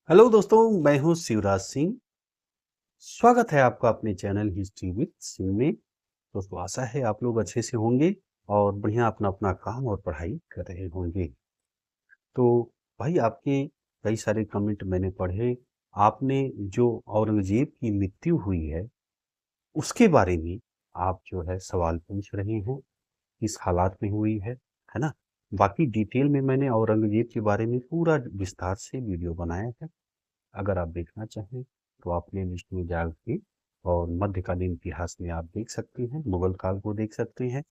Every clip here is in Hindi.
हेलो दोस्तों, मैं हूं शिवराज सिंह। स्वागत है आपका अपने चैनल हिस्ट्री विद सिंह में। दोस्तों, आशा है आप लोग अच्छे से होंगे और बढ़िया अपना अपना काम और पढ़ाई कर रहे होंगे। तो भाई, आपके कई सारे कमेंट मैंने पढ़े। आपने जो औरंगजेब की मृत्यु हुई है उसके बारे में आप जो है सवाल पूछ रहे हैं, किस हालात में हुई है ना। बाकी डिटेल में मैंने औरंगजेब के बारे में पूरा विस्तार से वीडियो बनाया है। अगर आप देखना चाहें तो आप प्ले लिस्ट में जाके और मध्यकालीन इतिहास में आप देख सकते हैं, मुगल काल को देख सकते हैं।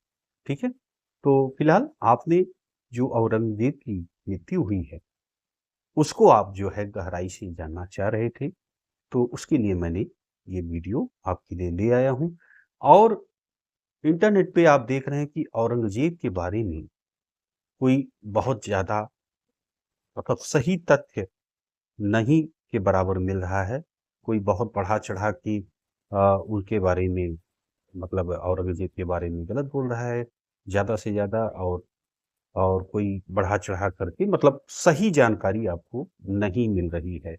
ठीक है। तो फिलहाल आपने जो औरंगजेब की मृत्यु हुई है उसको आप जो है गहराई से जानना चाह रहे थे, तो उसके लिए मैंने ये वीडियो आपके लिए ले आया हूँ। और इंटरनेट पे आप देख रहे हैं कि औरंगजेब के बारे में कोई बहुत ज़्यादा मतलब सही तथ्य नहीं के बराबर मिल रहा है। कोई बहुत बढ़ा-चढ़ा के उनके बारे में मतलब औरंगज़ेब के बारे में गलत बोल रहा है, ज़्यादा से ज़्यादा। और कोई बढ़ा-चढ़ा करके मतलब सही जानकारी आपको नहीं मिल रही है।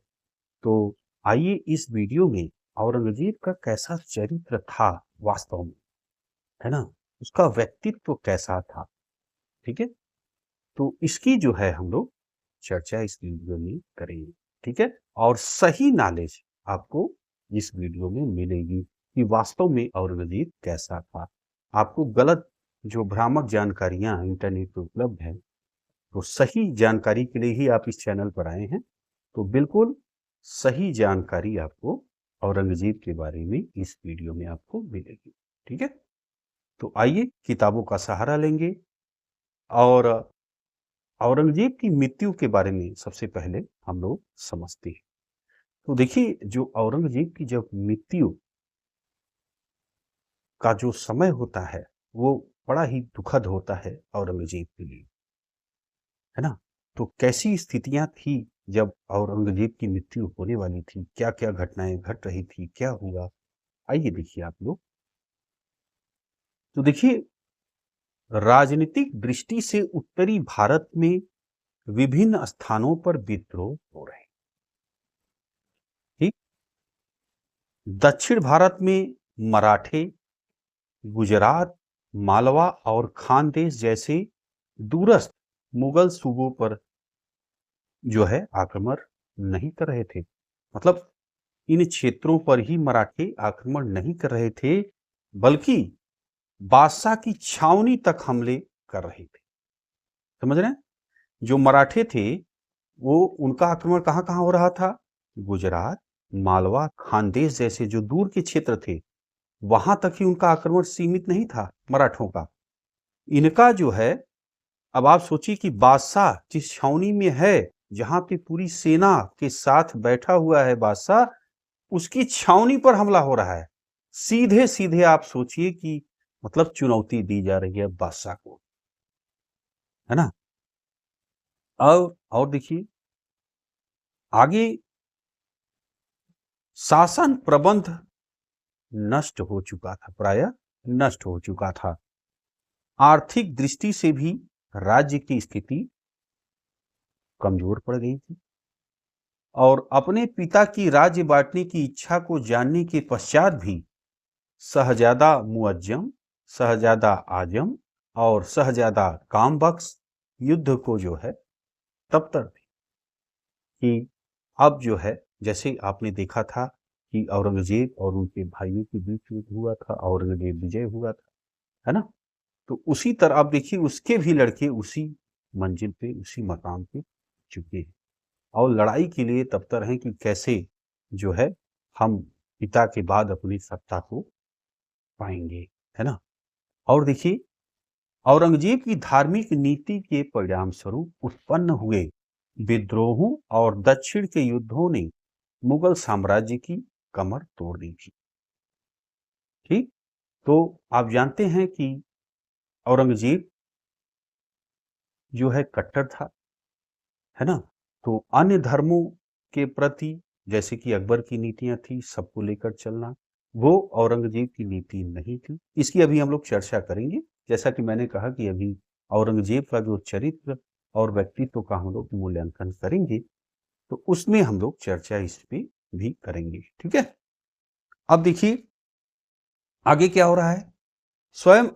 तो आइए इस वीडियो में औरंगज़ेब का कैसा चरित्र था वास्तव में, है ना? उसका व्यक्तित्व कैसा था, ठीक है? तो इसकी जो है हम लोग चर्चा इस वीडियो में करेंगे, ठीक है। और सही नॉलेज आपको इस वीडियो में मिलेगी कि वास्तव में औरंगजेब कैसा था। आपको गलत जो भ्रामक जानकारियां इंटरनेट पे उपलब्ध है, तो सही जानकारी के लिए ही आप इस चैनल पर आए हैं। तो बिल्कुल सही जानकारी आपको औरंगजेब के बारे में इस वीडियो में आपको मिलेगी, ठीक है। तो आइए किताबों का सहारा लेंगे और औरंगजेब की मृत्यु के बारे में सबसे पहले हम लोग समझते हैं। तो देखिए, जो औरंगजेब की जब मृत्यु का जो समय होता है वो बड़ा ही दुखद होता है औरंगजेब के लिए, है ना। तो कैसी स्थितियां थी जब औरंगजेब की मृत्यु होने वाली थी, क्या क्या घटनाएं घट रही थी, क्या हुआ, आइए देखिए आप लोग। तो देखिए, राजनीतिक दृष्टि से उत्तरी भारत में विभिन्न स्थानों पर विद्रोह हो रहे, ठीक। दक्षिण भारत में मराठे, गुजरात, मालवा और खानदेश जैसे दूरस्थ मुगल सूबों पर जो है आक्रमण नहीं कर रहे थे। मतलब इन क्षेत्रों पर ही मराठे आक्रमण नहीं कर रहे थे, बल्कि बादशाह की छावनी तक हमले कर रहे थे। समझ रहे हैं? जो मराठे थे वो उनका आक्रमण कहाँ-कहाँ हो रहा था? गुजरात, मालवा, खानदेश जैसे जो दूर के क्षेत्र थे, वहां तक ही उनका आक्रमण सीमित नहीं था मराठों का। इनका जो है, अब आप सोचिए कि बादशाह जिस छावनी में है, जहां पे पूरी सेना के साथ बैठा हुआ है बादशाह, उसकी छावनी पर हमला हो रहा है। सीधे सीधे आप सोचिए कि मतलब चुनौती दी जा रही है बादशाह को, है ना। और देखिए आगे, शासन प्रबंध नष्ट हो चुका था, प्रायः नष्ट हो चुका था। आर्थिक दृष्टि से भी राज्य की स्थिति कमजोर पड़ गई थी। और अपने पिता की राज्य बांटने की इच्छा को जानने के पश्चात भी शहजादा मुअज्जम, शहजादा आजम और शहजादा कामबख्श युद्ध को जो है तत्पर थे कि अब जो है, जैसे आपने देखा था कि औरंगजेब और उनके भाइयों के बीच युद्ध हुआ था, औरंगजेब विजय हुआ था, है ना। तो उसी तरह आप देखिए उसके भी लड़के उसी मंजिल पे, उसी मकाम पे चुके हैं और लड़ाई के लिए तत्पर हैं कि कैसे जो है हम पिता के बाद अपनी सत्ता को पाएंगे, है ना। और देखिए, औरंगजेब की धार्मिक नीति के परिणाम स्वरूप उत्पन्न हुए विद्रोहों और दक्षिण के युद्धों ने मुगल साम्राज्य की कमर तोड़ दी थी, ठीक। तो आप जानते हैं कि औरंगजेब जो है कट्टर था, है ना। तो अन्य धर्मों के प्रति, जैसे कि अकबर की नीतियां थी सबको लेकर चलना, वो औरंगजेब की नीति नहीं थी। इसकी अभी हम लोग चर्चा करेंगे। जैसा कि मैंने कहा कि अभी औरंगजेब का जो चरित्र और व्यक्तित्व का हम लोग मूल्यांकन करेंगे। तो उसमें हम लोग चर्चा इस पे भी करेंगे। ठीक है, अब देखिए आगे क्या हो रहा है। स्वयं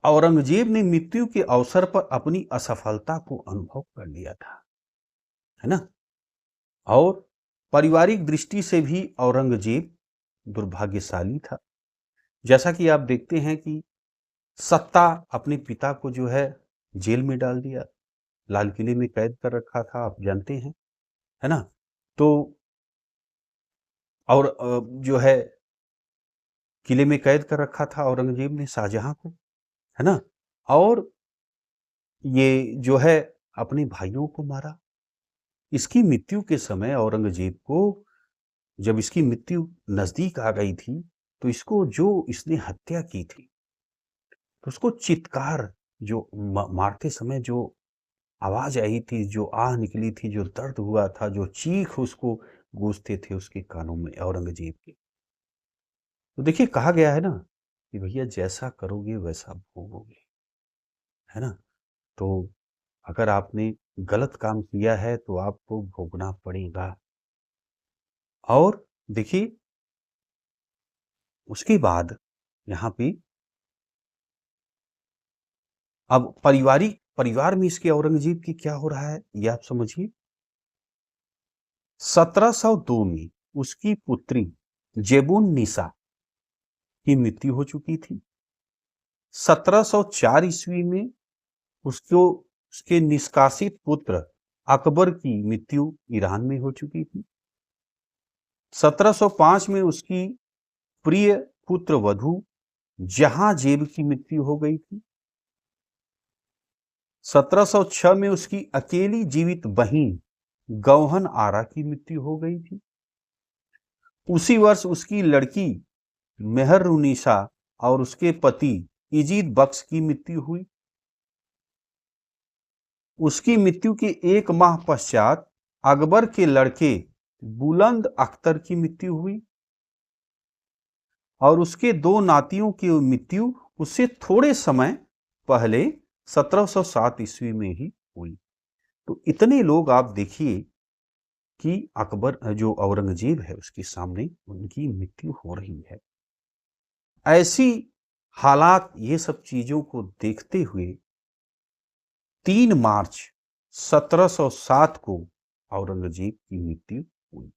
औरंगजेब ने मृत्यु के अवसर पर अपनी असफलता को अनुभव कर लिया था, है ना। और पारिवारिक दृष्टि से भी औरंगजेब दुर्भाग्यशाली था। जैसा कि आप देखते हैं कि सत्ता अपने पिता को जो है जेल में डाल दिया, लाल किले में कैद कर रखा था, आप जानते हैं, है ना। तो और जो है किले में कैद कर रखा था औरंगजेब ने शाहजहां को, है ना। और ये जो है अपने भाइयों को मारा। इसकी मृत्यु के समय औरंगजेब को, जब इसकी मृत्यु नजदीक आ गई थी, तो इसको जो इसने हत्या की थी, तो उसको चित्कार जो मारते समय जो आवाज आई थी, जो आह निकली थी, जो दर्द हुआ था, जो चीख उसको गूंजते थे उसके कानों में औरंगजेब के। तो देखिए कहा गया है ना कि भैया जैसा करोगे वैसा भोगोगे, है ना। तो अगर आपने गलत काम किया है तो आपको भोगना पड़ेगा। और देखिए उसके बाद यहाँ पे अब परिवार में इसके औरंगजेब की क्या हो रहा है ये आप समझिए। 1702 में उसकी पुत्री जेबुन निसा की मृत्यु हो चुकी थी। 1704 ईस्वी में उसको उसके निष्कासित पुत्र अकबर की मृत्यु ईरान में हो चुकी थी। 1705 में उसकी प्रिय पुत्र वधु जहांजेब की मृत्यु हो गई थी। 1706 में उसकी अकेली जीवित बहन गौहन आरा की मृत्यु हो गई थी। उसी वर्ष उसकी लड़की मेहरुनिसा और उसके पति इजीद बख्श की मृत्यु हुई। उसकी मृत्यु के एक माह पश्चात अकबर के लड़के बुलंद अख्तर की मृत्यु हुई और उसके दो नातियों की मृत्यु उससे थोड़े समय पहले 1707 ईस्वी में ही हुई। तो इतने लोग आप देखिए कि अकबर जो औरंगजेब है उसके सामने उनकी मृत्यु हो रही है। ऐसी हालात, ये सब चीजों को देखते हुए 3 मार्च 1707 को औरंगजेब की मृत्यु हुई।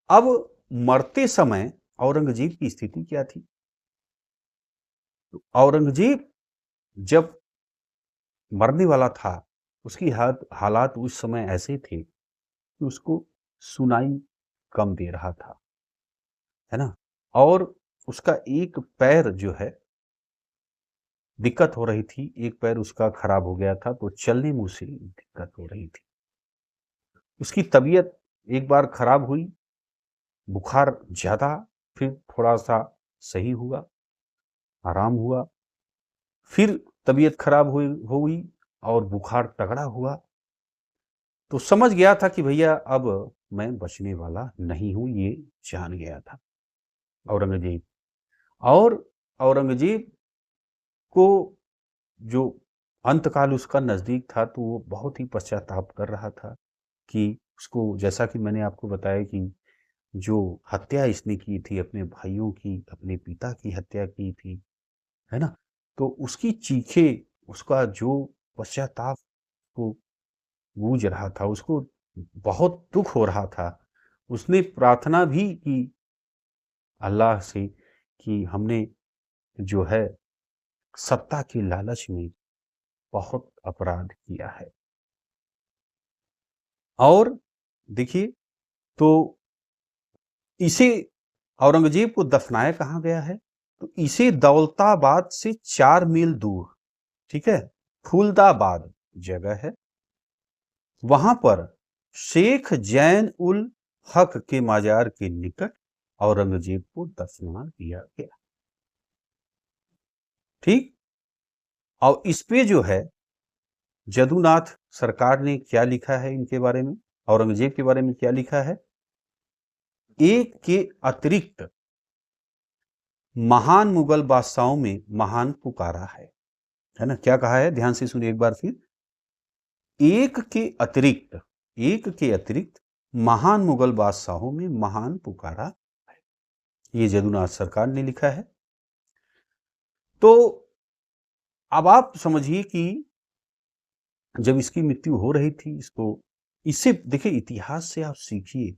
अब मरते समय औरंगजेब की स्थिति क्या थी। तो औरंगजेब जब मरने वाला था उसकी हालात उस समय ऐसे थे कि उसको सुनाई कम दे रहा था, है ना। और उसका एक पैर जो है दिक्कत हो रही थी, एक पैर उसका खराब हो गया था, तो चलने में उसे दिक्कत हो रही थी। उसकी तबीयत एक बार खराब हुई, बुखार ज्यादा, फिर थोड़ा सा सही हुआ, आराम हुआ, फिर तबीयत खराब हो गई और बुखार तगड़ा हुआ। तो समझ गया था कि भैया अब मैं बचने वाला नहीं हूं, ये जान गया था औरंगजेब। और औरंगजेब को जो अंतकाल उसका नजदीक था, तो वो बहुत ही पश्चाताप कर रहा था कि उसको, जैसा कि मैंने आपको बताया कि जो हत्या इसने की थी अपने भाइयों की, अपने पिता की हत्या की थी, है ना। तो उसकी चीखें, उसका जो पश्चाताप को गूंज रहा था, उसको बहुत दुख हो रहा था। उसने प्रार्थना भी की अल्लाह से कि हमने जो है सत्ता के लालच में बहुत अपराध किया है। और देखिए, तो इसे औरंगजेब को दफनाया कहाँ गया है, तो इसे दौलताबाद से 4 मील दूर, ठीक है, फूलदाबाद जगह है, वहां पर शेख जैन उल हक के मजार के निकट औरंगजेब को दफना दिया गया। ठीक। और इस पे जो है जदुनाथ सरकार ने क्या लिखा है इनके बारे में, औरंगजेब के बारे में क्या लिखा है। एक के अतिरिक्त महान मुगल बादशाहों में महान पुकारा है ना। क्या कहा है, ध्यान से सुनिए एक बार फिर। एक के अतिरिक्त, एक के अतिरिक्त महान मुगल बादशाहों में महान पुकारा है। ये जदुनाथ सरकार ने लिखा है। तो अब आप समझिए कि जब इसकी मृत्यु हो रही थी, इससे देखिए, इतिहास से आप सीखिए,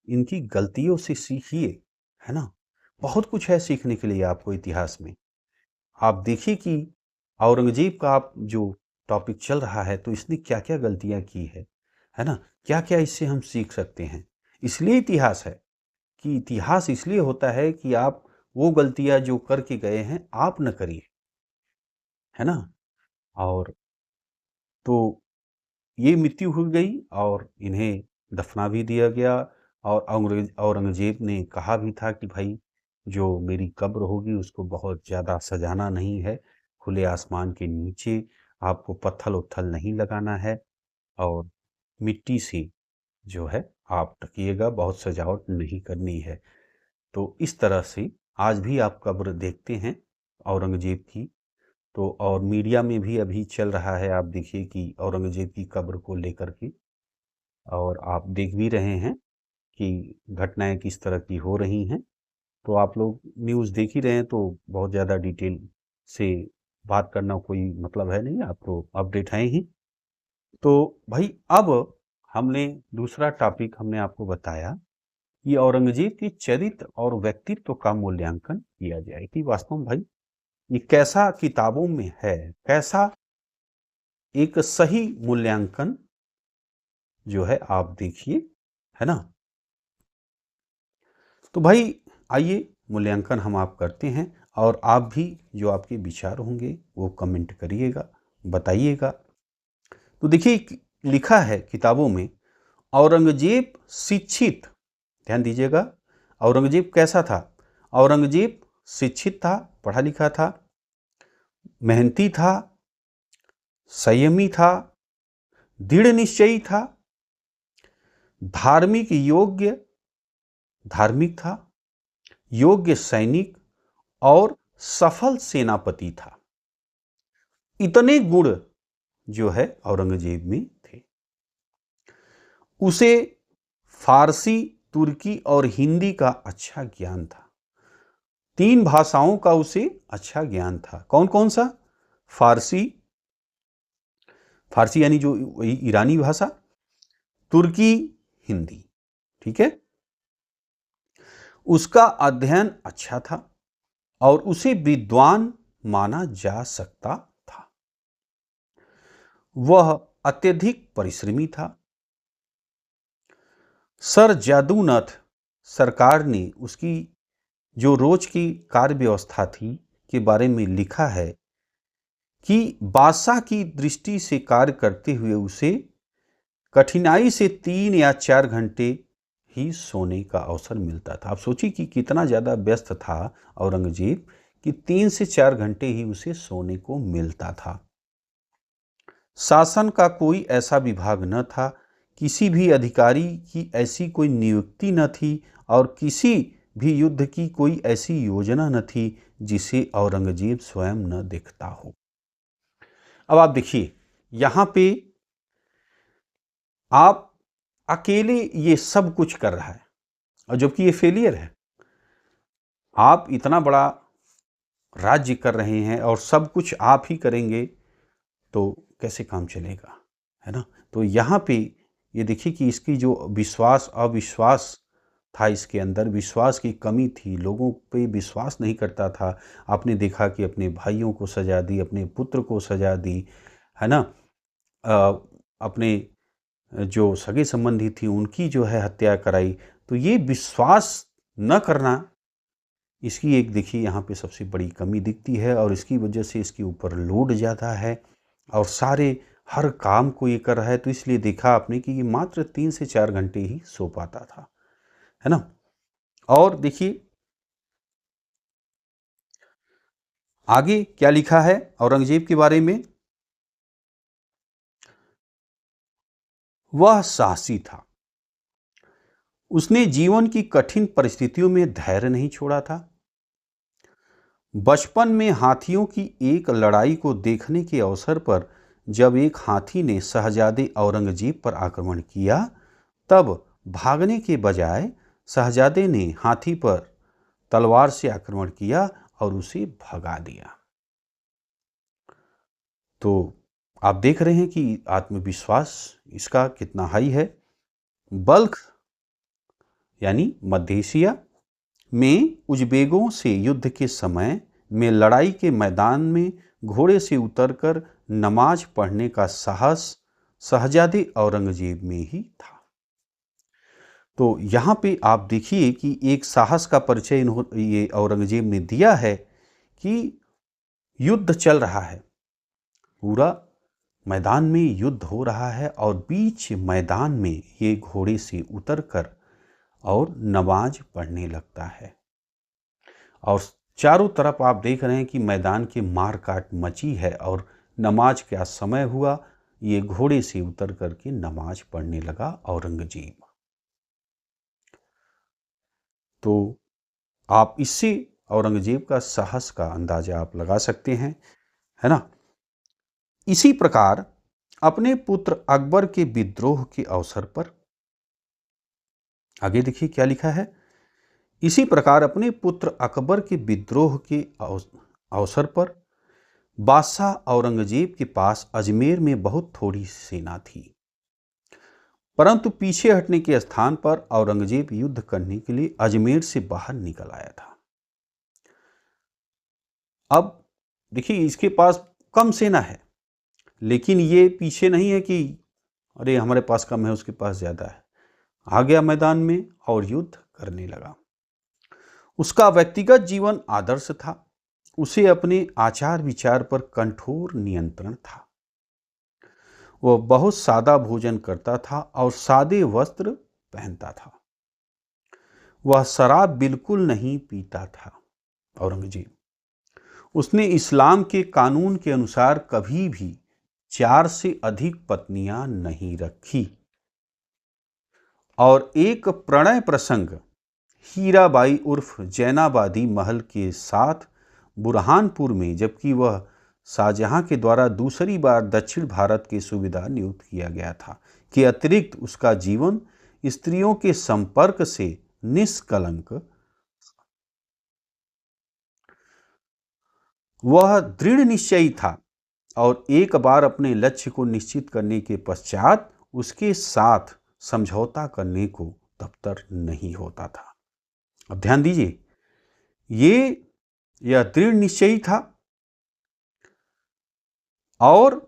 इनकी गलतियों से सीखिए, है ना। बहुत कुछ है सीखने के लिए आपको इतिहास में। आप देखिए कि औरंगजेब का आप जो टॉपिक चल रहा है, तो इसने क्या क्या गलतियां की है ना। क्या क्या इससे हम सीख सकते हैं। इसलिए इतिहास है कि इतिहास इसलिए होता है कि आप वो गलतियां जो करके गए हैं आप न करिए, है ना। और तो ये मृत्यु हो गई और इन्हें दफना भी दिया गया। और औरंगजेब ने कहा भी था कि भाई, जो मेरी कब्र होगी उसको बहुत ज़्यादा सजाना नहीं है, खुले आसमान के नीचे आपको पत्थर उत्थल नहीं लगाना है, और मिट्टी से जो है आप ढकिएगा, बहुत सजावट नहीं करनी है। तो इस तरह से आज भी आप कब्र देखते हैं औरंगजेब की। तो और मीडिया में भी अभी चल रहा है, आप देखिए कि औरंगजेब की कब्र को लेकर के, और आप देख भी रहे हैं कि घटनाएं किस तरह की हो रही हैं। तो आप लोग न्यूज़ देख ही रहे हैं, तो बहुत ज़्यादा डिटेल से बात करना कोई मतलब है नहीं, आपको अपडेट है ही। तो भाई, अब हमने दूसरा टॉपिक हमने आपको बताया कि औरंगजेब के चरित्र और व्यक्तित्व का मूल्यांकन किया जाए कि वास्तव में भाई ये कैसा किताबों में है, कैसा एक सही मूल्यांकन जो है आप देखिए, है ना। तो भाई आइए मूल्यांकन हम आप करते हैं, और आप भी जो आपके विचार होंगे वो कमेंट करिएगा, बताइएगा। तो देखिए, लिखा है किताबों में, औरंगजेब शिक्षित, ध्यान दीजिएगा, औरंगजेब कैसा था। औरंगजेब शिक्षित था, पढ़ा लिखा था, मेहनती था, संयमी था, दृढ़ निश्चयी था, धार्मिक था, योग्य सैनिक और सफल सेनापति था। इतने गुण जो है औरंगजेब में थे। उसे फारसी, तुर्की और हिंदी का अच्छा ज्ञान था। 3 भाषाओं का उसे अच्छा ज्ञान था। कौन कौन सा? फारसी, फारसी यानी जो ईरानी भाषा, तुर्की, हिंदी, ठीक है। उसका अध्ययन अच्छा था और उसे विद्वान माना जा सकता था। वह अत्यधिक परिश्रमी था। सर जादूनाथ सरकार ने उसकी जो रोज की कार्य व्यवस्था थी के बारे में लिखा है कि बादशाह की दृष्टि से कार्य करते हुए उसे कठिनाई से 3 या 4 घंटे ही सोने का अवसर मिलता था। आप सोचिए कि कितना ज़्यादा व्यस्त था औरंगजेब कि 3 से 4 घंटे ही उसे सोने को मिलता था। शासन का कोई ऐसा विभाग न था, किसी भी अधिकारी की ऐसी कोई नियुक्ति न थी, और किसी भी युद्ध की कोई ऐसी योजना न थी जिसे औरंगजेब स्वयं न देखता हो। अब आप देखिए, यहाँ पे आप अकेले ये सब कुछ कर रहा है, और जबकि ये फेलियर है। आप इतना बड़ा राज्य कर रहे हैं और सब कुछ आप ही करेंगे, तो कैसे काम चलेगा, है ना। तो यहाँ पे ये देखिए कि इसकी जो विश्वास अविश्वास था, इसके अंदर विश्वास की कमी थी, लोगों पे विश्वास नहीं करता था। आपने देखा कि अपने भाइयों को सजा दी, अपने पुत्र को सजा दी, है ना। अपने जो सगे संबंधी थी उनकी जो है हत्या कराई। तो ये विश्वास न करना, इसकी एक देखिए यहाँ पे सबसे बड़ी कमी दिखती है, और इसकी वजह से इसके ऊपर लोड ज़्यादा है और सारे हर काम को ये कर रहा है। तो इसलिए देखा आपने कि ये मात्र 3 से 4 घंटे ही सो पाता था, है ना। और देखिए आगे क्या लिखा है औरंगजेब के बारे में। वह साहसी था। उसने जीवन की कठिन परिस्थितियों में धैर्य नहीं छोड़ा था। बचपन में हाथियों की एक लड़ाई को देखने के अवसर पर जब एक हाथी ने शहजादे औरंगजेब पर आक्रमण किया, तब भागने के बजाय शहजादे ने हाथी पर तलवार से आक्रमण किया और उसे भगा दिया। तो आप देख रहे हैं कि आत्मविश्वास इसका कितना हाई है। बल्ख यानी मध्य एशिया में उज़्बेकों से युद्ध के समय में लड़ाई के मैदान में घोड़े से उतरकर नमाज पढ़ने का साहस शहजादे औरंगजेब में ही था। तो यहाँ पे आप देखिए कि एक साहस का परिचय ये औरंगजेब ने दिया है कि युद्ध चल रहा है, पूरा मैदान में युद्ध हो रहा है और बीच मैदान में ये घोड़े से उतरकर और नमाज पढ़ने लगता है। और चारों तरफ आप देख रहे हैं कि मैदान की मार काट मची है और नमाज का समय हुआ, ये घोड़े से उतर करके नमाज पढ़ने लगा औरंगजेब। तो आप इससे औरंगजेब का साहस का अंदाजा आप लगा सकते हैं, है ना। इसी प्रकार अपने पुत्र अकबर के विद्रोह के अवसर पर, आगे देखिए क्या लिखा है। इसी प्रकार अपने पुत्र अकबर के विद्रोह के अवसर पर बादशाह औरंगजेब के पास अजमेर में बहुत थोड़ी सेना थी, परंतु पीछे हटने के स्थान पर औरंगजेब युद्ध करने के लिए अजमेर से बाहर निकल आया था। अब देखिए इसके पास कम सेना है, लेकिन ये पीछे नहीं है कि अरे हमारे पास कम है उसके पास ज्यादा है। आ गया मैदान में और युद्ध करने लगा। उसका व्यक्तिगत जीवन आदर्श था, उसे अपने आचार विचार पर कठोर नियंत्रण था। वह बहुत सादा भोजन करता था और सादे वस्त्र पहनता था। वह शराब बिल्कुल नहीं पीता था। औरंगजेब उसने इस्लाम के कानून के अनुसार कभी भी 4 से अधिक पत्नियां नहीं रखी और एक प्रणय प्रसंग हीराबाई उर्फ जैनाबादी महल के साथ बुरहानपुर में, जबकि वह शाहजहां के द्वारा दूसरी बार दक्षिण भारत के सूबेदार नियुक्त किया गया था, के अतिरिक्त उसका जीवन स्त्रियों के संपर्क से निष्कलंक। वह दृढ़ निश्चयी था और एक बार अपने लक्ष्य को निश्चित करने के पश्चात उसके साथ समझौता करने को तत्पर नहीं होता था। अब ध्यान दीजिए, यह दृढ़ निश्चयी था और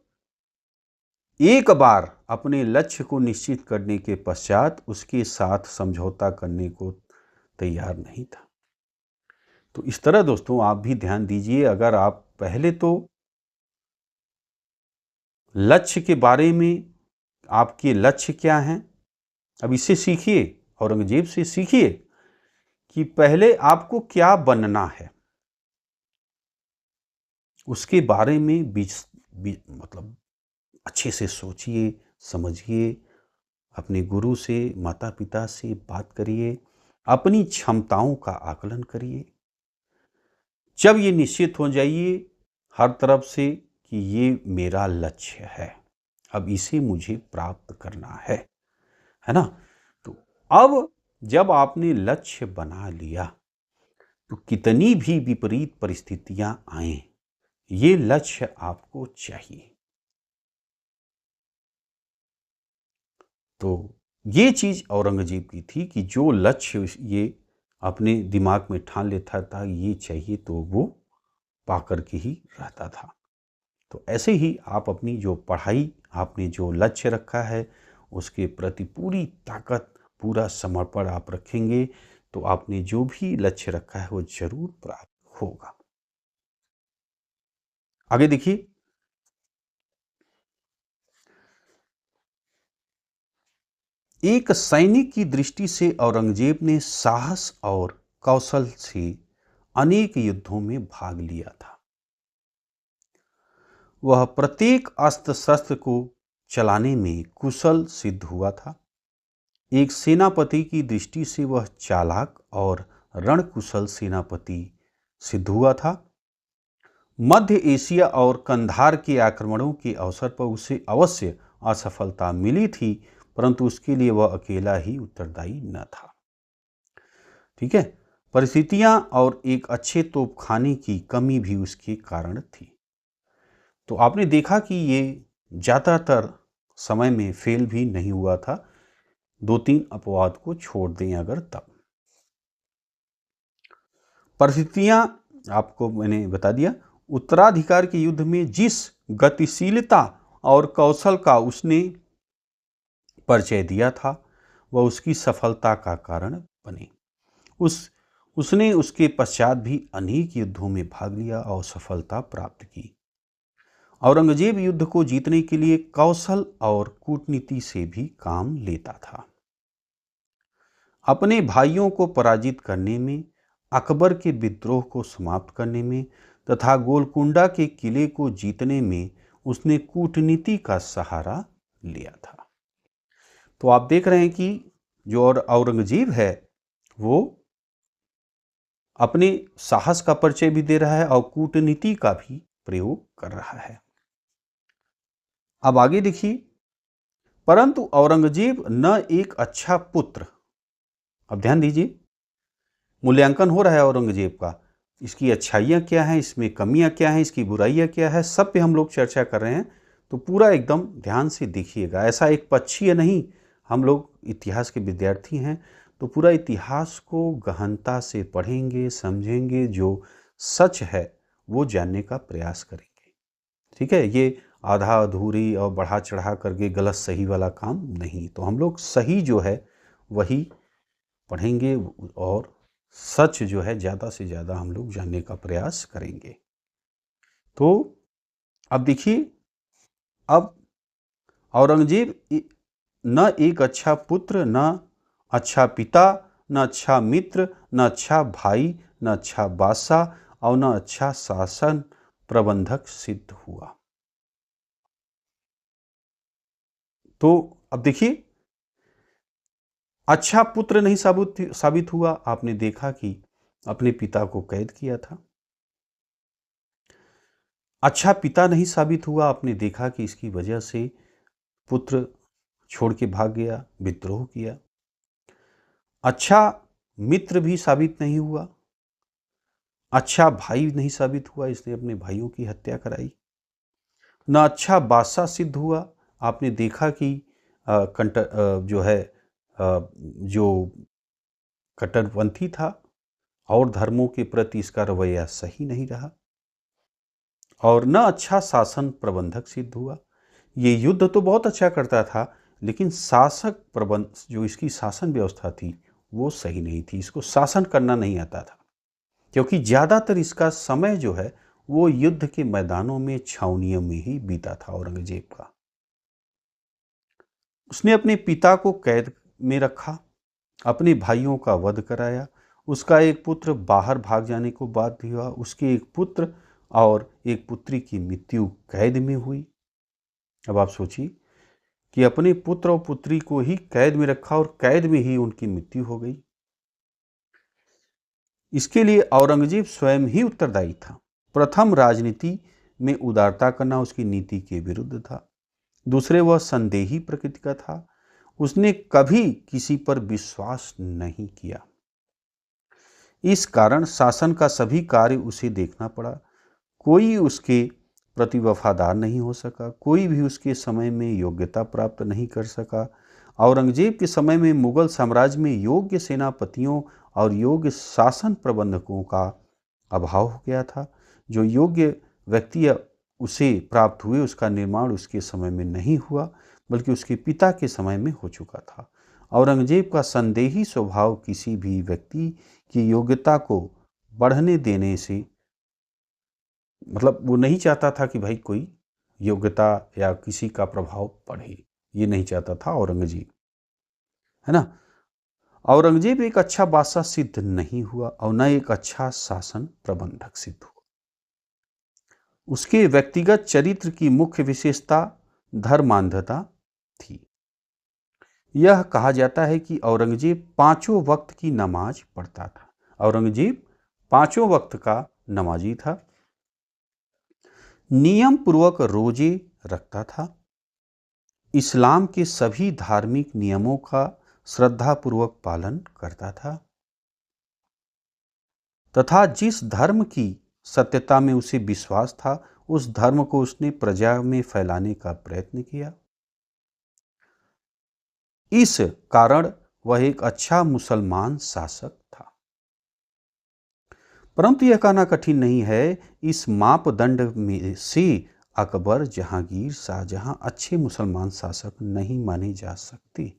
एक बार अपने लक्ष्य को निश्चित करने के पश्चात उसके साथ समझौता करने को तैयार नहीं था। तो इस तरह दोस्तों आप भी ध्यान दीजिए, अगर आप पहले तो लक्ष्य के बारे में, आपके लक्ष्य क्या हैं, अब इससे सीखिए, औरंगजेब से सीखिए कि पहले आपको क्या बनना है, उसके बारे में मतलब अच्छे से सोचिए, समझिए, अपने गुरु से, माता पिता से बात करिए, अपनी क्षमताओं का आकलन करिए। जब ये निश्चित हो जाइए हर तरफ से कि ये मेरा लक्ष्य है, अब इसे मुझे प्राप्त करना है ना। तो अब जब आपने लक्ष्य बना लिया तो कितनी भी विपरीत परिस्थितियां आए, ये लक्ष्य आपको चाहिए। तो ये चीज औरंगजेब की थी कि जो लक्ष्य ये अपने दिमाग में ठान लेता था ये चाहिए, तो वो पाकर के ही रहता था। तो ऐसे ही आप अपनी जो पढ़ाई, आपने जो लक्ष्य रखा है उसके प्रति पूरी ताकत, पूरा समर्पण आप रखेंगे तो आपने जो भी लक्ष्य रखा है वो जरूर प्राप्त होगा। आगे देखिए, एक सैनिक की दृष्टि से औरंगजेब ने साहस और कौशल से अनेक युद्धों में भाग लिया था। वह प्रत्येक अस्त्र शस्त्र को चलाने में कुशल सिद्ध हुआ था। एक सेनापति की दृष्टि से वह चालाक और रणकुशल सेनापति सिद्ध हुआ था। मध्य एशिया और कंधार के आक्रमणों के अवसर पर उसे अवश्य असफलता मिली थी, परंतु उसके लिए वह अकेला ही उत्तरदायी न था। ठीक है, परिस्थितियां और एक अच्छे तोपखाने की कमी भी उसके कारण थी। तो आपने देखा कि ये ज़्यादातर समय में फेल भी नहीं हुआ था, 2-3 अपवाद को छोड़ दें अगर तब। परिस्थितियां आपको मैंने बता दिया। उत्तराधिकार के युद्ध में जिस गतिशीलता और कौशल का उसने परिचय दिया था, वह उसकी सफलता का कारण बने। उसने उसके पश्चात भी अनेक युद्धों में भाग लिया और सफलता प्राप्त की। औरंगजेब युद्ध को जीतने के लिए कौशल और कूटनीति से भी काम लेता था। अपने भाइयों को पराजित करने में, अकबर के विद्रोह को समाप्त करने में तथा गोलकुंडा के किले को जीतने में उसने कूटनीति का सहारा लिया था। तो आप देख रहे हैं कि जो औरंगजेब है वो अपने साहस का परिचय भी दे रहा है और कूटनीति का भी प्रयोग कर रहा है। अब आगे देखिए, परंतु औरंगजेब न एक अच्छा पुत्र, अब ध्यान दीजिए, मूल्यांकन हो रहा है औरंगजेब का, इसकी अच्छाइयाँ क्या हैं, इसमें कमियाँ क्या हैं, इसकी बुराइयाँ क्या है, सब पे हम लोग चर्चा कर रहे हैं। तो पूरा एकदम ध्यान से देखिएगा, ऐसा एक पक्षीय नहीं, हम लोग इतिहास के विद्यार्थी हैं तो पूरा इतिहास को गहनता से पढ़ेंगे, समझेंगे, जो सच है वो जानने का प्रयास करेंगे। ठीक है, ये आधा अधूरी और बढ़ा चढ़ा करके गलत सही वाला काम नहीं, तो हम लोग सही जो है वही पढ़ेंगे और सच जो है ज़्यादा से ज़्यादा हम लोग जानने का प्रयास करेंगे। तो अब देखिए, अब औरंगजेब न एक अच्छा पुत्र, न अच्छा पिता, न अच्छा मित्र, न अच्छा भाई, न अच्छा बादशाह और न अच्छा शासन प्रबंधक सिद्ध हुआ। तो अब देखिए, अच्छा पुत्र नहीं साबित हुआ। आपने देखा कि अपने पिता को कैद किया था। अच्छा पिता नहीं साबित हुआ, आपने देखा कि इसकी वजह से पुत्र छोड़ के भाग गया, विद्रोह किया। अच्छा मित्र भी साबित नहीं हुआ, अच्छा भाई नहीं साबित हुआ, इसने अपने भाइयों की हत्या कराई। न अच्छा बादशाह सिद्ध हुआ, आपने देखा कि जो है जो कट्टरपंथी था और धर्मों के प्रति इसका रवैया सही नहीं रहा। और न अच्छा शासन प्रबंधक सिद्ध हुआ, ये युद्ध तो बहुत अच्छा करता था लेकिन शासक प्रबंध जो इसकी शासन व्यवस्था थी वो सही नहीं थी, इसको शासन करना नहीं आता था, क्योंकि ज़्यादातर इसका समय जो है वो युद्ध के मैदानों में, छावनियों में ही बीता था औरंगजेब का। उसने अपने पिता को कैद में रखा, अपने भाइयों का वध कराया, उसका एक पुत्र बाहर भाग जाने को बाध्य हुआ, उसके एक पुत्र और एक पुत्री की मृत्यु कैद में हुई। अब आप सोचिए कि अपने पुत्र और पुत्री को ही कैद में रखा और कैद में ही उनकी मृत्यु हो गई। इसके लिए औरंगजेब स्वयं ही उत्तरदायी था। प्रथम, राजनीति में उदारता करना उसकी नीति के विरुद्ध था। दूसरे, वह संदेही प्रकृति का था, उसने कभी किसी पर विश्वास नहीं किया। इस कारण शासन का सभी कार्य उसे देखना पड़ा, कोई उसके प्रति वफादार नहीं हो सका, कोई भी उसके समय में योग्यता प्राप्त नहीं कर सका। औरंगजेब के समय में मुगल साम्राज्य में योग्य सेनापतियों और योग्य शासन प्रबंधकों का अभाव हो गया था। जो योग्य व्यक्ति उसे प्राप्त हुए उसका निर्माण उसके समय में नहीं हुआ, बल्कि उसके पिता के समय में हो चुका था। औरंगजेब का संदेही स्वभाव किसी भी व्यक्ति की योग्यता को बढ़ने देने से, मतलब वो नहीं चाहता था कि भाई कोई योग्यता या किसी का प्रभाव पड़े, ये नहीं चाहता था औरंगजेब, है ना। औरंगजेब एक अच्छा बादशाह सिद्ध नहीं हुआ और न एक अच्छा शासन प्रबंधक सिद्ध हुआ। उसके व्यक्तिगत चरित्र की मुख्य विशेषता धर्मांधता थी। यह कहा जाता है कि औरंगजेब 5 वक्त की नमाज पढ़ता था। औरंगजेब 5 वक्त का नमाजी था। नियम पूर्वक रोजे रखता था, इस्लाम के सभी धार्मिक नियमों का श्रद्धापूर्वक पालन करता था तथा जिस धर्म की सत्यता में उसे विश्वास था उस धर्म को उसने प्रजा में फैलाने का प्रयत्न किया। इस कारण वह एक अच्छा मुसलमान शासक था। परंतु यह कहना कठिन नहीं है, इस मापदंड में से अकबर, जहांगीर, शाहजहां अच्छे मुसलमान शासक नहीं माने जा सकते।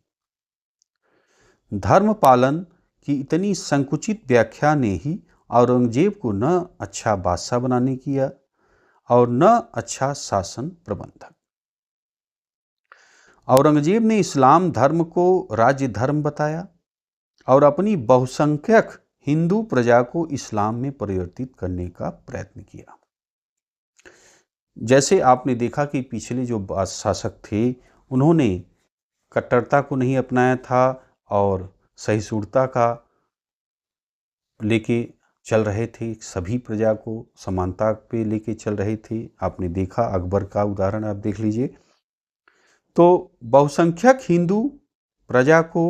धर्म पालन की इतनी संकुचित व्याख्या ने ही औरंगजेब को न अच्छा बादशाह बनाने किया और न अच्छा शासन प्रबंधक। औरंगजेब ने इस्लाम धर्म को राज्य धर्म बताया और अपनी बहुसंख्यक हिंदू प्रजा को इस्लाम में परिवर्तित करने का प्रयत्न किया। जैसे आपने देखा कि पिछले जो शासक थे उन्होंने कट्टरता को नहीं अपनाया था और सहिष्णुता का लेके चल रहे थे, सभी प्रजा को समानता पे लेके चल रहे थे। आपने देखा अकबर का उदाहरण आप देख लीजिए। तो बहुसंख्यक हिंदू प्रजा को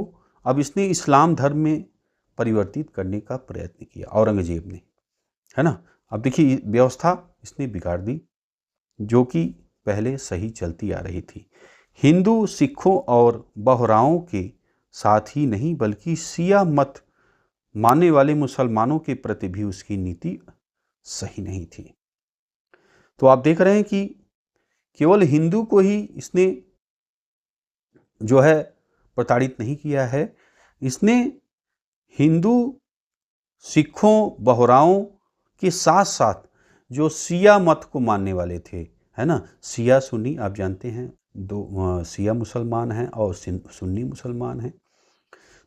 अब इसने इस्लाम धर्म में परिवर्तित करने का प्रयत्न किया औरंगजेब ने, है ना। अब देखिए व्यवस्था इसने बिगाड़ दी जो कि पहले सही चलती आ रही थी। हिंदू, सिखों और बोहराओं के साथ ही नहीं बल्कि शिया मत मानने वाले मुसलमानों के प्रति भी उसकी नीति सही नहीं थी। तो आप देख रहे हैं कि केवल हिंदू को ही इसने जो है प्रताड़ित नहीं किया है, इसने हिंदू, सिखों, बोहराओं के साथ साथ जो शिया मत को मानने वाले थे, है ना, शिया सुन्नी आप जानते हैं, दो शिया मुसलमान हैं और सुन्नी मुसलमान हैं।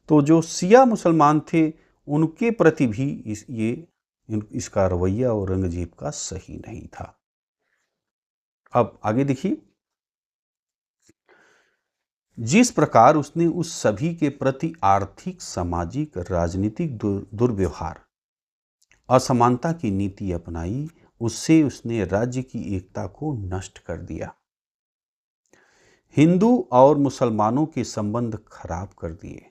तो जो शिया मुसलमान थे उनके प्रति भी इसका रवैया औरंगजेब का सही नहीं था। अब आगे देखिए, जिस प्रकार उसने उस सभी के प्रति आर्थिक, सामाजिक, राजनीतिक दुर्व्यवहार, असमानता की नीति अपनाई, उससे उसने राज्य की एकता को नष्ट कर दिया, हिंदू और मुसलमानों के संबंध खराब कर दिए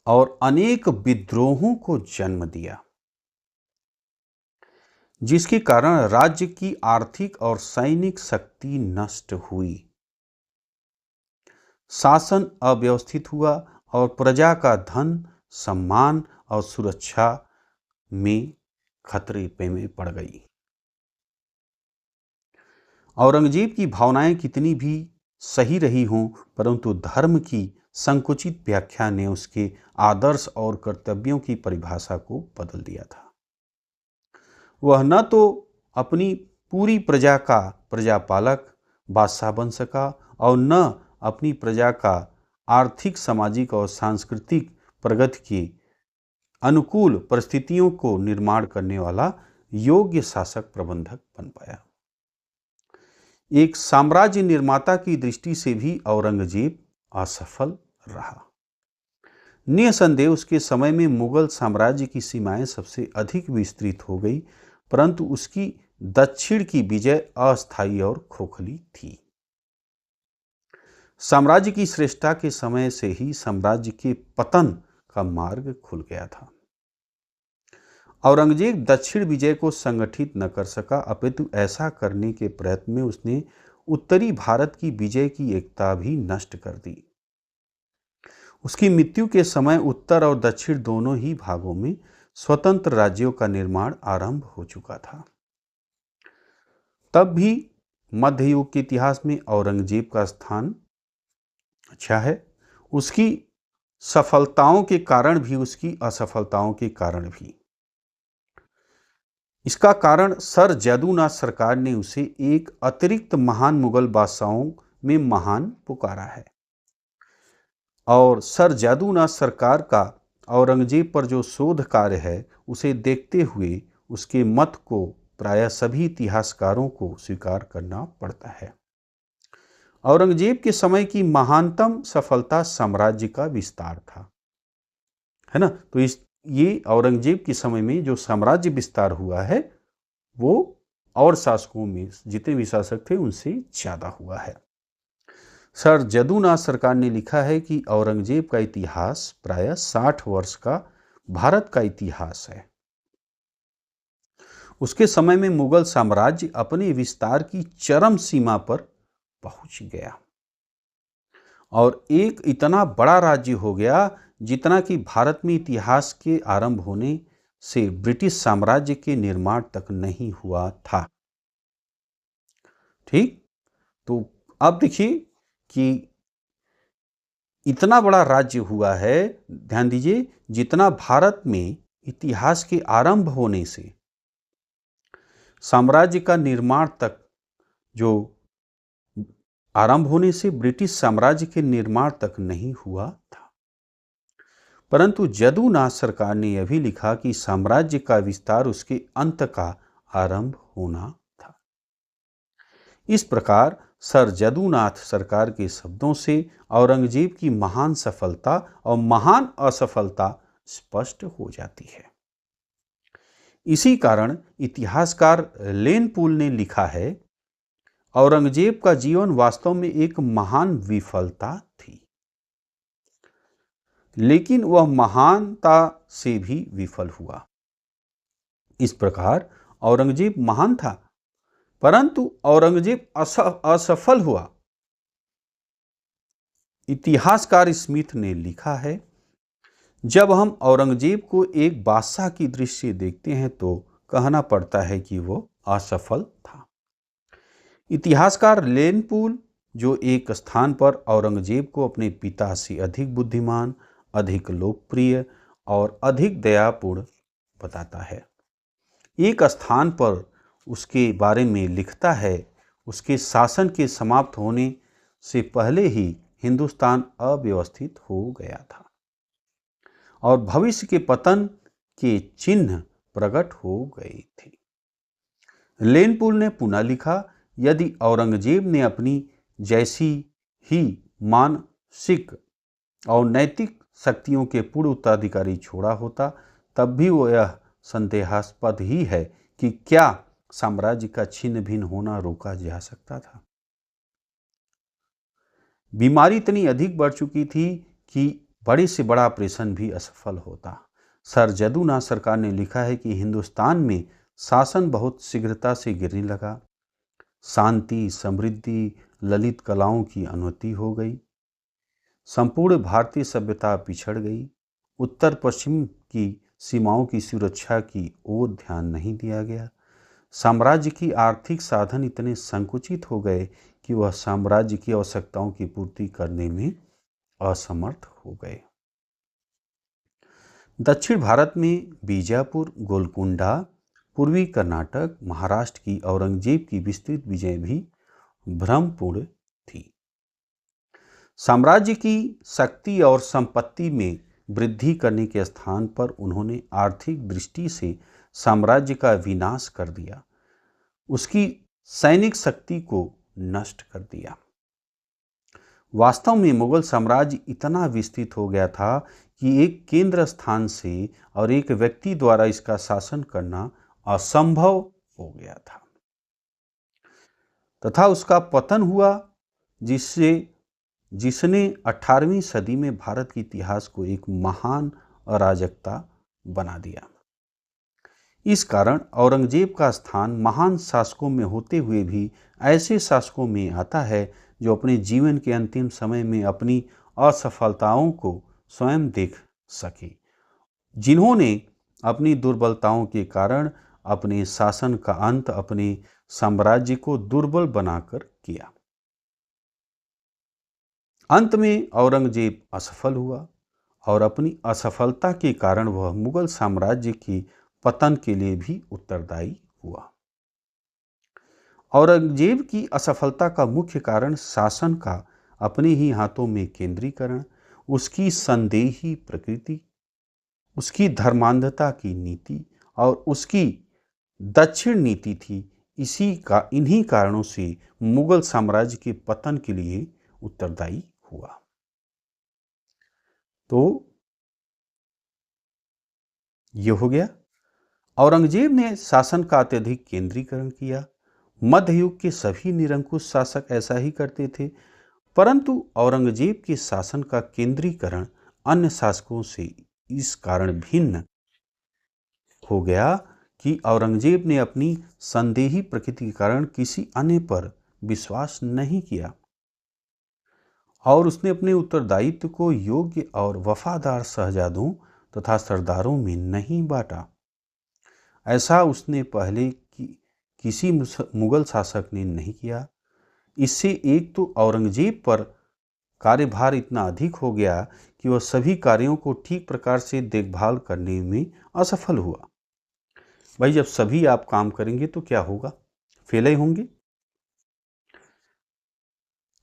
और अनेक विद्रोहों को जन्म दिया, जिसके कारण राज्य की आर्थिक और सैनिक शक्ति नष्ट हुई, शासन अव्यवस्थित हुआ और प्रजा का धन, सम्मान और सुरक्षा में खतरे में पड़ गई। औरंगजेब की भावनाएं कितनी भी सही रही हों, परंतु धर्म की संकुचित व्याख्या ने उसके आदर्श और कर्तव्यों की परिभाषा को बदल दिया था। वह न तो अपनी पूरी प्रजा का प्रजापालक, बादशाह बन सका और न अपनी प्रजा का आर्थिक, सामाजिक और सांस्कृतिक प्रगति के अनुकूल परिस्थितियों को निर्माण करने वाला योग्य शासक प्रबंधक बन पाया। एक साम्राज्य निर्माता की दृष्टि से भी औरंगजेब असफल रहा। निसंदेह उसके समय में मुगल साम्राज्य की सीमाएं सबसे अधिक विस्तृत हो गई, परंतु उसकी दक्षिण की विजय अस्थायी और खोखली थी। साम्राज्य की श्रेष्ठता के समय से ही साम्राज्य के पतन का मार्ग खुल गया था। औरंगजेब दक्षिण विजय को संगठित न कर सका, अपितु ऐसा करने के प्रयत्न में उसने उत्तरी भारत की विजय की एकता भी नष्ट कर दी। उसकी मृत्यु के समय उत्तर और दक्षिण दोनों ही भागों में स्वतंत्र राज्यों का निर्माण आरंभ हो चुका था। तब भी मध्य युग के इतिहास में औरंगजेब का स्थान अच्छा है, उसकी सफलताओं के कारण भी, उसकी असफलताओं के कारण भी। इसका कारण सर जैदूनाथ सरकार ने उसे एक अतिरिक्त महान मुगल बादशाहों में महान पुकारा है और सर जैदूनाथ सरकार का औरंगजेब पर जो शोध कार्य है उसे देखते हुए उसके मत को प्रायः सभी इतिहासकारों को स्वीकार करना पड़ता है। औरंगजेब के समय की महानतम सफलता साम्राज्य का विस्तार था, है ना। तो ये औरंगजेब के समय में जो साम्राज्य विस्तार हुआ है वो और शासकों में जितने भी शासक थे उनसे ज़्यादा हुआ है। सर जदुनाथ सरकार ने लिखा है कि औरंगजेब का इतिहास प्रायः 60 वर्ष का भारत का इतिहास है। उसके समय में मुगल साम्राज्य अपने विस्तार की चरम सीमा पर पहुंच गया और एक इतना बड़ा राज्य हो गया जितना कि भारत में इतिहास के आरंभ होने से ब्रिटिश साम्राज्य के निर्माण तक नहीं हुआ था। ठीक, तो अब देखिए कि इतना बड़ा राज्य हुआ है, ध्यान दीजिए, जितना भारत में इतिहास के आरंभ होने से साम्राज्य का निर्माण तक, जो आरंभ होने से ब्रिटिश साम्राज्य के निर्माण तक नहीं हुआ था। परंतु जदुनाथ सरकार ने यह भी लिखा कि साम्राज्य का विस्तार उसके अंत का आरंभ होना था। इस प्रकार सर जदुनाथ सरकार के शब्दों से औरंगजेब की महान सफलता और महान असफलता स्पष्ट हो जाती है। इसी कारण इतिहासकार लेनपुल ने लिखा है, औरंगजेब का जीवन वास्तव में एक महान विफलता थी, लेकिन वह महानता से भी विफल हुआ। इस प्रकार औरंगजेब महान था, परंतु औरंगजेब असफल हुआ। इतिहासकार स्मिथ ने लिखा है, जब हम औरंगजेब को एक बादशाह की दृष्टि से देखते हैं तो कहना पड़ता है कि वो असफल था। इतिहासकार लेनपुल जो एक स्थान पर औरंगजेब को अपने पिता से अधिक बुद्धिमान, अधिक लोकप्रिय और अधिक दयापूर्ण बताता है। एक स्थान पर उसके बारे में लिखता है, उसके शासन के समाप्त होने से पहले ही हिंदुस्तान अव्यवस्थित हो गया था और भविष्य के पतन के चिन्ह प्रकट हो गए थे। लेनपुल ने पुनः लिखा, यदि औरंगजेब ने अपनी जैसी ही मानसिक और नैतिक शक्तियों के पूर्ण उत्तराधिकारी छोड़ा होता, तब भी वो यह संदेहास्पद ही है कि क्या साम्राज्य का छिन्न भिन्न होना रोका जा सकता था। बीमारी इतनी अधिक बढ़ चुकी थी कि बड़े से बड़ा ऑपरेशन भी असफल होता। सर जदुनाथ सरकार ने लिखा है कि हिंदुस्तान में शासन बहुत शीघ्रता से गिरने लगा। शांति, समृद्धि, ललित कलाओं की अनुमति हो गई। संपूर्ण भारतीय सभ्यता पिछड़ गई। उत्तर पश्चिम की सीमाओं की सुरक्षा की ओर ध्यान नहीं दिया गया। साम्राज्य की आर्थिक साधन इतने संकुचित हो गए कि वह साम्राज्य की आवश्यकताओं की पूर्ति करने में असमर्थ हो गए। दक्षिण भारत में बीजापुर, गोलकुंडा, पूर्वी कर्नाटक, महाराष्ट्र की औरंगजेब की विस्तृत विजय भी भ्रमपूर्ण थी। साम्राज्य की शक्ति और संपत्ति में वृद्धि करने के स्थान पर उन्होंने आर्थिक दृष्टि से साम्राज्य का विनाश कर दिया, उसकी सैनिक शक्ति को नष्ट कर दिया। वास्तव में मुगल साम्राज्य इतना विस्तृत हो गया था कि एक केंद्र स्थान से और एक व्यक्ति द्वारा इसका शासन करना असंभव हो गया था तथा उसका पतन हुआ, जिसने 18वीं सदी में भारत के इतिहास को एक महान अराजकता बना दिया। इस कारण औरंगजेब का स्थान महान शासकों में होते हुए भी ऐसे शासकों में आता है जो अपने जीवन के अंतिम समय में अपनी असफलताओं को स्वयं देख सके, जिन्होंने अपनी दुर्बलताओं के कारण अपने शासन का अंत अपने साम्राज्य को दुर्बल बनाकर किया। अंत में औरंगजेब असफल हुआ और अपनी असफलता के कारण वह मुगल साम्राज्य के पतन के लिए भी उत्तरदायी हुआ। औरंगजेब की असफलता का मुख्य कारण शासन का अपने ही हाथों में केंद्रीकरण, उसकी संदेही प्रकृति, उसकी धर्मांधता की नीति और उसकी दक्षिण नीति थी। इन्हीं कारणों से मुगल साम्राज्य के पतन के लिए उत्तरदायी हुआ। तो यह हो गया, औरंगजेब ने शासन का अत्यधिक केंद्रीकरण किया, मध्य युग के सभी निरंकुश शासक ऐसा ही करते थे, परंतु औरंगजेब के शासन का केंद्रीकरण अन्य शासकों से इस कारण भिन्न हो गया कि औरंगजेब ने अपनी संदेही प्रकृति के कारण किसी अन्य पर विश्वास नहीं किया और उसने अपने उत्तरदायित्व को योग्य और वफादार शहजादों तथा सरदारों में नहीं बांटा। ऐसा उसने पहले किसी मुगल शासक ने नहीं किया। इससे एक तो औरंगजेब पर कार्यभार इतना अधिक हो गया कि वह सभी कार्यों को ठीक प्रकार से देखभाल करने में असफल हुआ। भाई, जब सभी आप काम करेंगे तो क्या होगा? फेल ही होंगे।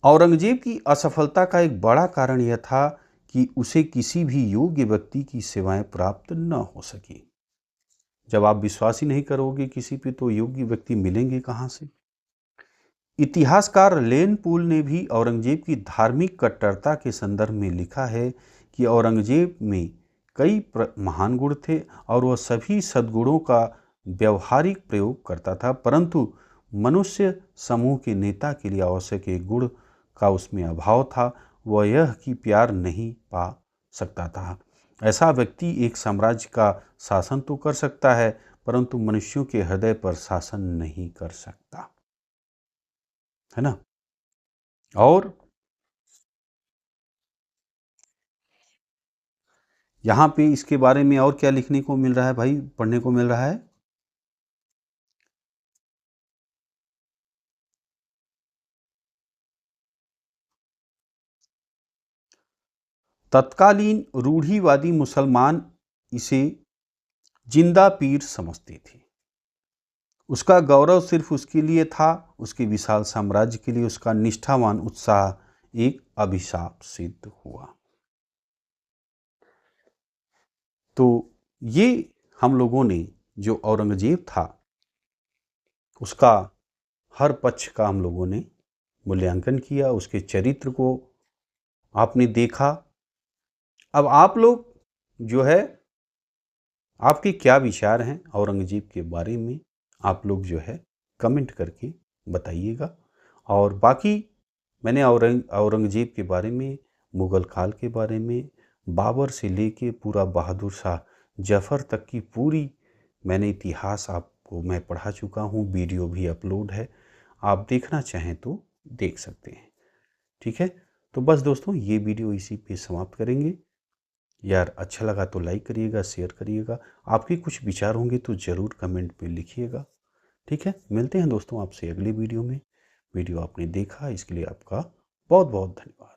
औरंगजेब की असफलता का एक बड़ा कारण यह था कि उसे किसी भी योग्य व्यक्ति की सेवाएं प्राप्त न हो सकी। जब आप विश्वास ही नहीं करोगे किसी पे तो योग्य व्यक्ति मिलेंगे कहां से? इतिहासकार लेन पूल ने भी औरंगजेब की धार्मिक कट्टरता के संदर्भ में लिखा है कि औरंगजेब में कई महान गुण थे और वह सभी सद्गुणों का व्यवहारिक प्रयोग करता था, परंतु मनुष्य समूह के नेता के लिए आवश्यक एक गुण का उसमें अभाव था, वह यह कि प्यार नहीं पा सकता था। ऐसा व्यक्ति एक साम्राज्य का शासन तो कर सकता है, परंतु मनुष्यों के हृदय पर शासन नहीं कर सकता, है ना। और यहाँ पे इसके बारे में और क्या लिखने को मिल रहा है भाई, पढ़ने को मिल रहा है? तत्कालीन रूढ़िवादी मुसलमान इसे जिंदा पीर समझते थे। उसका गौरव सिर्फ उसके लिए था, उसके विशाल साम्राज्य के लिए उसका निष्ठावान उत्साह एक अभिशाप सिद्ध हुआ। तो ये हम लोगों ने जो औरंगजेब था उसका हर पक्ष का हम लोगों ने मूल्यांकन किया, उसके चरित्र को आपने देखा। अब आप लोग जो है, आपके क्या विचार हैं औरंगजेब के बारे में, आप लोग जो है कमेंट करके बताइएगा। और बाकी मैंने औरंगजेब के बारे में, मुग़ल काल के बारे में, बाबर से लेके पूरा बहादुर शाह जफ़र तक की पूरी मैंने इतिहास आपको मैं पढ़ा चुका हूँ। वीडियो भी अपलोड है, आप देखना चाहें तो देख सकते हैं। ठीक है, तो बस दोस्तों ये वीडियो इसी पे समाप्त करेंगे। यार अच्छा लगा तो लाइक करिएगा, शेयर करिएगा। आपके कुछ विचार होंगे तो ज़रूर कमेंट में लिखिएगा। ठीक है, मिलते हैं दोस्तों आपसे अगले वीडियो में। वीडियो आपने देखा इसके लिए आपका बहुत बहुत धन्यवाद।